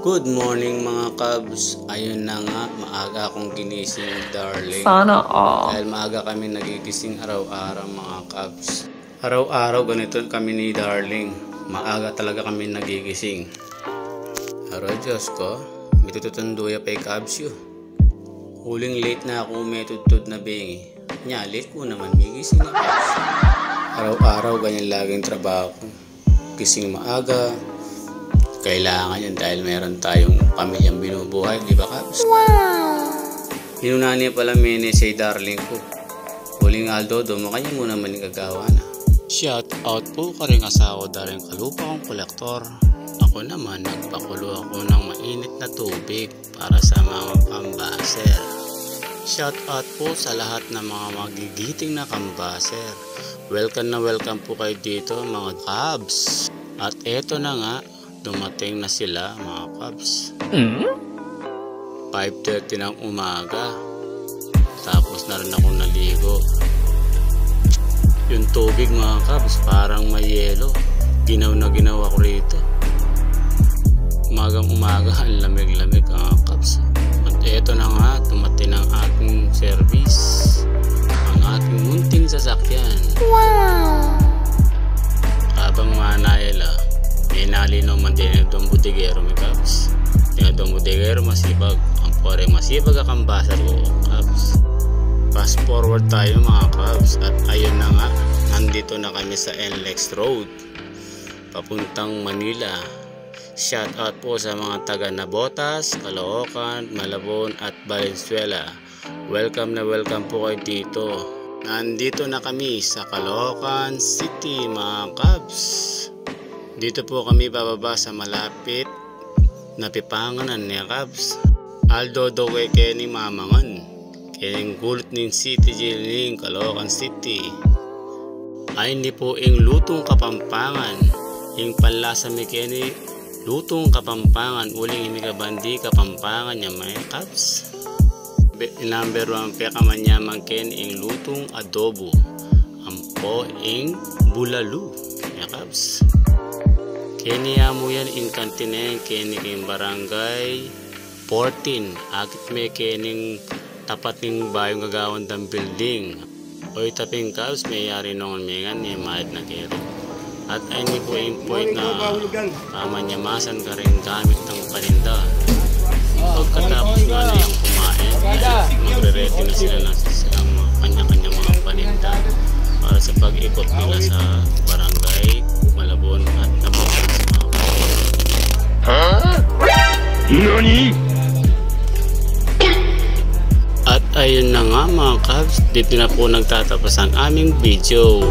Good morning mga Cubs. Ayun na nga, maaga akong ginising, darling. Sana all. Dahil maaga kami nagigising araw-araw mga Cubs. Araw-araw ganito kami ni darling. Maaga talaga kami nagigising. Pero Diyos ko, may tututunduya pa Cubs yun. Huling late na ako may tutud na bengi. Nya, late ko naman, may gising na Cubs. Araw-araw ganyan laging trabaho ko. Gising maaga. Kailangan yan dahil meron tayong pamilyang binubuhay, di ba Cubs? Wow! Hinuna niya pala say darling ko. Huling Aldo, makanya mo naman igagawa na. Shout out po ka rin asawa daring kalupa kong kolektor. Ako naman, nagpakulo ako ng mainit na tubig para sa mga kambaser. Shout out po sa lahat ng mga magigiting na kambaser. Welcome na welcome po kayo dito mga Cubs. At eto na nga, dumating na sila mga Cubs. 5:30 ng umaga. Tapos na rin akong naligo. Yung tubig mga Cubs parang may yelo. Ginaw na ginaw ako rito. Umagang umaga ang lamig-lamig mga Cubs. At eto na nga, dumating ang ating service. Ang ating munting sasakyan. Wow! Habang manayala, may nalinaw man din itong budigero may Cubs. Yung itong budigero masipag. Ang pore masipag ang kambasar ko Cubs. Fast forward tayo mga Cubs. At ayun na nga, nandito na kami sa NLEX Road papuntang Manila. Shout out po sa mga taga Nabotas, Caloocan, Malabon at Valenzuela. Welcome na welcome po kayo dito. Nandito na kami sa Caloocan City mga Cubs. Dito po kami bababa sa malapit na pipanganan ni Cubs. Aldo Dowe Kenny Mamangan. Kening gulot ng City Jiling Caloocan City. Ay hindi po ing lutong Kapampangan. Ing panlasa mi Kenny lutong Kapampangan. Uling imigabandi Kapampangan niya may Cubs. Number 1 pe kamanyamang Kenny ing lutong adobo. Ampo ing bulalu niya Cubs. Kenya mo yan in kantine, kini king barangay 14. Akit may kining tapat ng bayong gagawang ng building. O itaping Cubs, may yari nung mingan ni Mahit na kero. At ay ni po yung point na kamanyamasan ka rin gamit ng paninda. Pagkatapos nga na yung kumain, magre-ready na sila ng silang kanya-kanyang mga paninda para sa pag-ikot nila sa barangay Malabon at Nabotas. Nani? At ayun na nga mga Cubs, dito na po nagtatapos ang aming video.